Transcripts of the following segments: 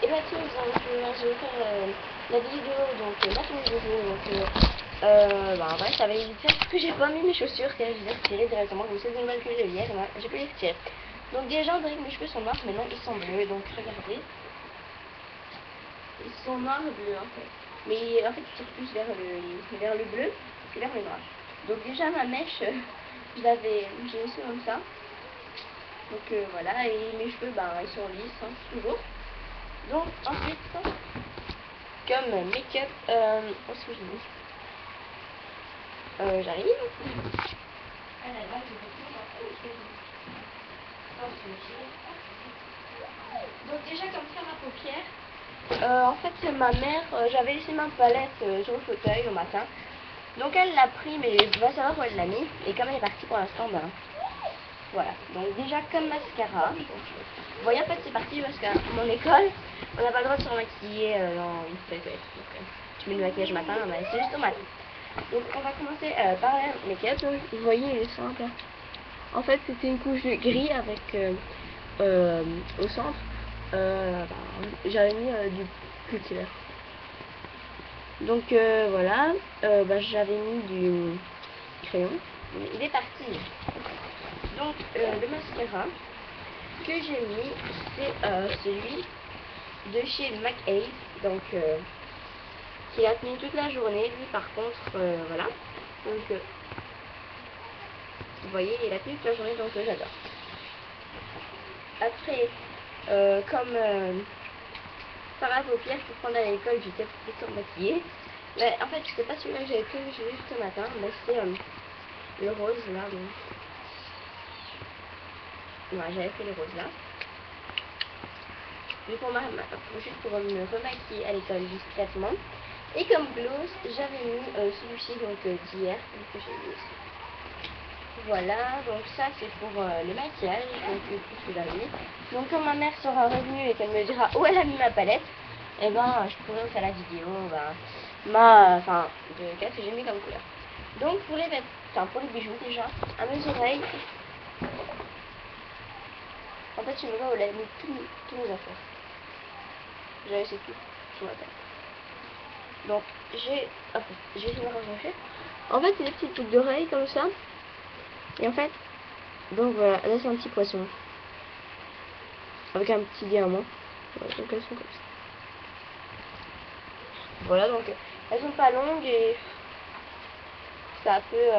Et bah tiens, je vais faire la vidéo, donc ma tenue de jour, donc bah en vrai ça va vite faire parce que j'ai pas mis mes chaussures que je les ai retirées directement, comme c'est des nouvelles que j'ai hier, j'ai pu les retirer. Donc déjà on dirait que mes cheveux sont noirs, mais non ils sont bleus, donc regardez. Ils sont noirs et bleus en fait. Mais en fait ils tirent plus vers le bleu que vers le noir. Donc déjà ma mèche, j'ai laissé comme ça. Donc voilà, et mes cheveux ben ils sont lisses, hein, toujours. Donc ensuite, comme make-up, où est-ce que j'ai mis j'arrive. Ah là là, donc déjà comme faire ma paupière, en fait ma mère, j'avais laissé ma palette sur le fauteuil au matin. Donc elle l'a pris, mais je vais savoir où elle l'a mis. Et comme elle est partie pour l'instant, ben voilà. Donc déjà comme mascara. Vous voyez en fait c'est parti parce qu'à mon école, on n'a pas le droit de se remaquiller dans une fête. Donc tu mets le maquillage matin, ben, c'est juste au matin. Donc on va commencer par le make-up. Vous voyez il est simple. En fait c'était une couche de gris avec au centre j'avais mis du concealer. Donc voilà, j'avais mis du crayon. Il est parti. Donc le mascara que j'ai mis c'est celui de chez MAC 8. Donc qui a tenu toute la journée. Lui par contre voilà. Donc vous voyez il a tenu toute la journée, donc j'adore. Après comme par la paupière pour prendre à l'école, j'étais plutôt maquillée. Mais en fait c'était pas celui-là que j'avais pris juste ce matin, mais c'était le rose là. Ouais, j'avais fait le rose là. Juste pour me remaquiller à l'école discrètement. Et comme gloss, j'avais mis celui-ci donc d'hier, que j'ai mis aussi. Voilà, donc ça c'est pour le maquillage, donc tout ce que j'avais mis. Donc quand ma mère sera revenue et qu'elle me dira où elle a mis ma palette, et ben je pourrai faire la vidéo, de qu'est-ce que j'ai mis comme couleur. Donc pour les vêtements, pour les bijoux déjà, à mes oreilles, en fait je me vois où elle a mis tous mes affaires. J'avais laissé tout sur la table. Donc j'ai essayé de me raccrocher. En fait c'est des petites boucles d'oreilles comme ça. Et en fait, donc voilà, là c'est un petit poisson. Avec un petit diamant. Voilà, donc elles sont comme ça. Voilà, donc elles sont pas longues et ça peut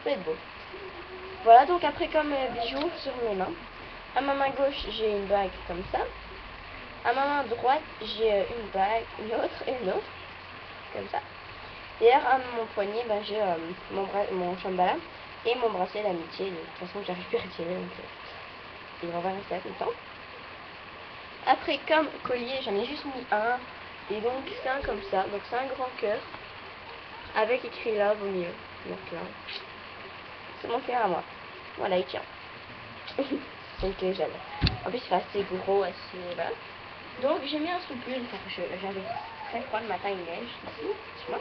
être beau. Voilà, donc après comme bijoux sur mes mains. À ma main gauche j'ai une bague comme ça. À ma main droite j'ai une bague, une autre, comme ça. Et à mon poignet j'ai mon chambala et mon bracelet d'amitié. De toute façon j'arrive plus à retirer, donc il va rester là tout le temps. Après comme collier j'en ai juste mis un. Et donc c'est un comme ça, donc c'est un grand cœur avec écrit love au milieu. Donc là, c'est mon cœur à moi. Voilà, il tient. Donc j'adore. En plus c'est assez gros, assez voilà. Donc j'ai mis un soupule car j'avais très froid le matin, il neige ici, chez moi.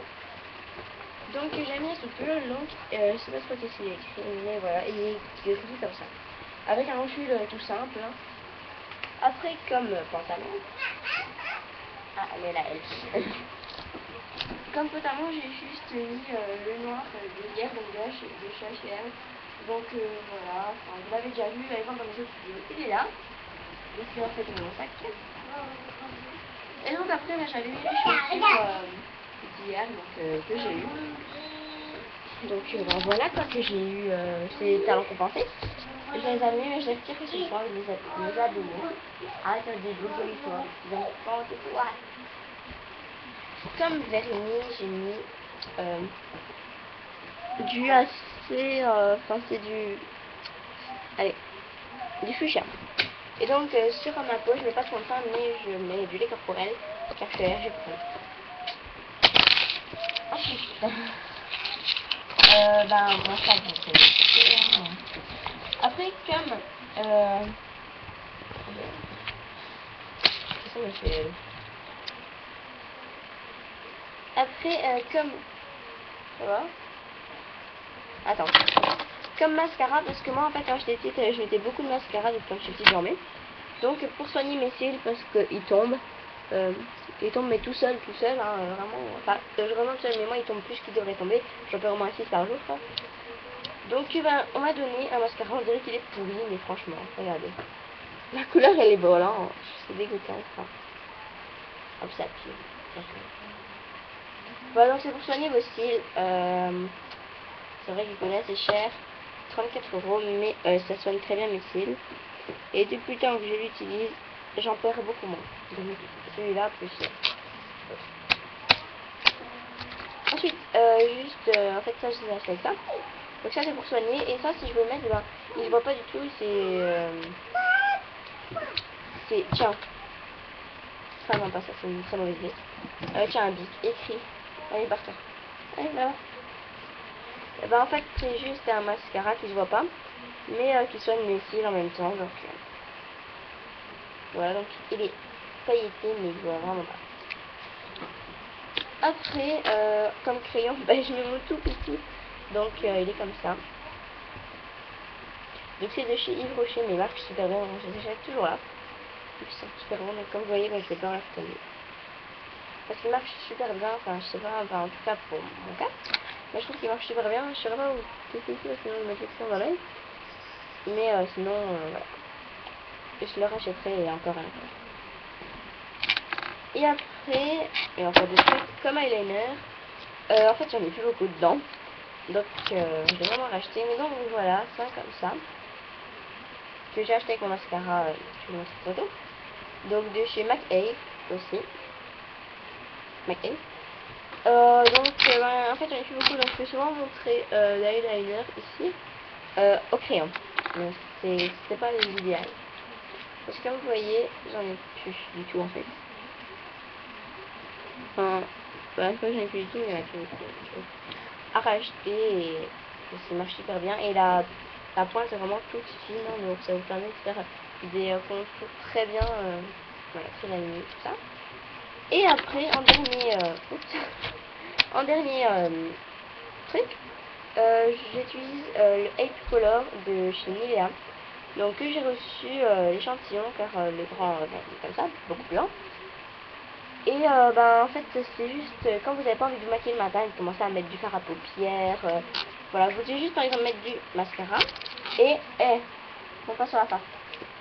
Donc j'ai mis un soupule, donc je sais pas ce que c'est écrit, mais voilà, il est écrit comme ça. Avec un enchule tout simple. Après comme pantalon. Ah elle est là elle. Comme pantalon, j'ai juste mis le noir d'hier, donc de chez H&M. Donc voilà, vous l'avez déjà vu, allez voir dans mes autres vidéos. Il est là. Donc en fait mon sac. Et donc après, là j'avais mis les chaussures d'hier, donc que j'ai eu. Donc voilà quoi que j'ai eu ces talents compensés. Je les avais mis, mais je les retire parce que j'ai pas envie de les abîmer. Arrête de dégoler toi. N'importe quoi. Comme vernis, j'ai mis du assez, c'est du, allez, du fuchsia. Et donc sur ma peau, je mets pas trop de temps, mais je mets du lait corporel car je suis allergique au lait. Ensuite, mon sac, après comme ça me fait. Après comme ça va. Attends. Comme mascara, parce que moi en fait quand j'étais petite je mettais beaucoup de mascara, donc quand j'étais petite j'en mets. Donc pour soigner mes cils, parce qu'ils tombent, mais tout seul, hein, vraiment. Enfin, je remonte seul, mais moi il tombe plus qu'il devrait tomber. J'en perds au moins 6 par jour, quoi. Donc ben, on m'a donné un mascara, on dirait qu'il est pourri, mais franchement, regardez. La couleur elle est bonne, hein. C'est dégoûtant, ça. Hop, ça pue. Voilà, donc c'est pour soigner vos cils. C'est vrai qu'il connaît, c'est cher. 34 €, mais ça soigne très bien mes cils. Et depuis le temps que je l'utilise, j'en perds beaucoup moins. Donc celui-là plus ensuite, en fait ça je l'ai acheté avec ça. Donc ça c'est pour soigner. Et ça si je veux mettre, ben, il se voit pas du tout. C'est tiens. Enfin non pas ça, c'est une très mauvaise idée. Tiens un bic, écrit. Allez par terre. Allez là. Et ben en fait c'est juste un mascara qui se voit pas, mais qui soigne mes cils en même temps. Donc voilà, donc il est pailleté mais il voit vraiment pas. Après, comme crayon, ben, je mets mon tout petit. Donc il est comme ça. Donc c'est de chez Yves Rocher, mais il marche super bien. Je les achète toujours là. Ils sont super bons. Donc comme vous voyez, ben, je vais pas en retourner. Parce qu'il marche super bien. Enfin, je sais pas, enfin, en tout cas pour mon cas. Mais je trouve qu'il marche super bien. Je sais pas où tester ici, sinon je me mettrai dans l'œil. Mais sinon, voilà. Je le rachèterai et encore un. Et après, et en fait de suite, comme eyeliner, en fait j'en ai plus beaucoup dedans. Donc je vais vraiment racheter. Mais donc voilà, ça comme ça. Que j'ai acheté avec mon mascara, je vous montre cette photo. Donc de chez McAve aussi. McAve. Ben, en fait j'en ai plus beaucoup, donc je peux souvent montrer l'eyeliner ici au crayon. Donc c'est pas l'idéal. Parce que comme vous voyez, j'en ai plus du tout en fait. Enfin, bah, j'en ai plus du tout, il y en a plus beaucoup. À racheter et ça marche super bien. Et la pointe est vraiment toute fine, hein, donc ça vous permet de faire des contours très bien, voilà, très alignés, tout ça. Et après, en dernier, truc, j'utilise le Ape Color de chez Nivea. Donc que j'ai reçu l'échantillon car le grand est comme ça, beaucoup plus lent. Et ben en fait c'est juste quand vous n'avez pas envie de vous maquiller le matin et de commencer à mettre du fard à paupières, voilà, vous devez juste par exemple mettre du mascara et on passe sur la face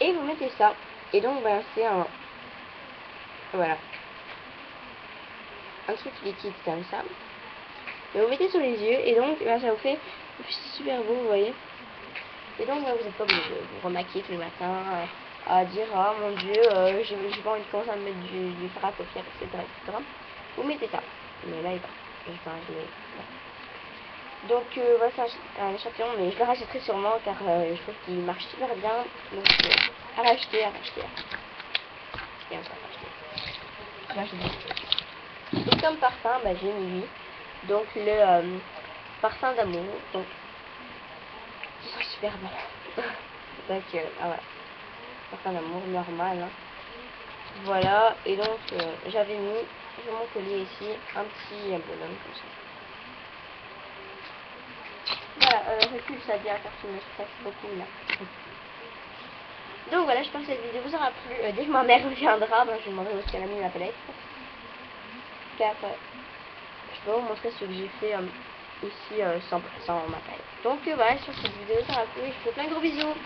et vous mettez ça et donc ben c'est voilà, un truc liquide comme ça et vous mettez sur les yeux et donc ben, ça vous fait super beau, vous voyez. Et donc ben, vous n'êtes pas obligé de vous remaquiller tous les matins à dire ah mon dieu j'ai pas envie de commencer à me mettre du fard à paupières, etc., etc. Vous mettez ça, mais là il va. Donc voilà, c'est un échantillon, mais je le rachèterai sûrement car je trouve qu'il marche super bien. Donc à racheter. Et encore racheter. Et comme parfum, bah, j'ai mis lui. Donc le parfum d'amour. Donc il sent super bon. Donc voilà. Parfum d'amour normal. Hein. Voilà, et donc j'avais mis sur mon collier ici un petit bonhomme comme ça. Voilà, recule, ça devient car tu me stresses beaucoup là. Donc voilà, j'espère que cette vidéo vous aura plu. Dès que ma mère reviendra, ben, je lui demanderai où est-ce qu'elle a mis ma palette. Car je peux vous montrer ce que j'ai fait ici sans ma palette. Donc voilà, j'espère que cette vidéo vous aura plu et je vous fais plein de gros bisous.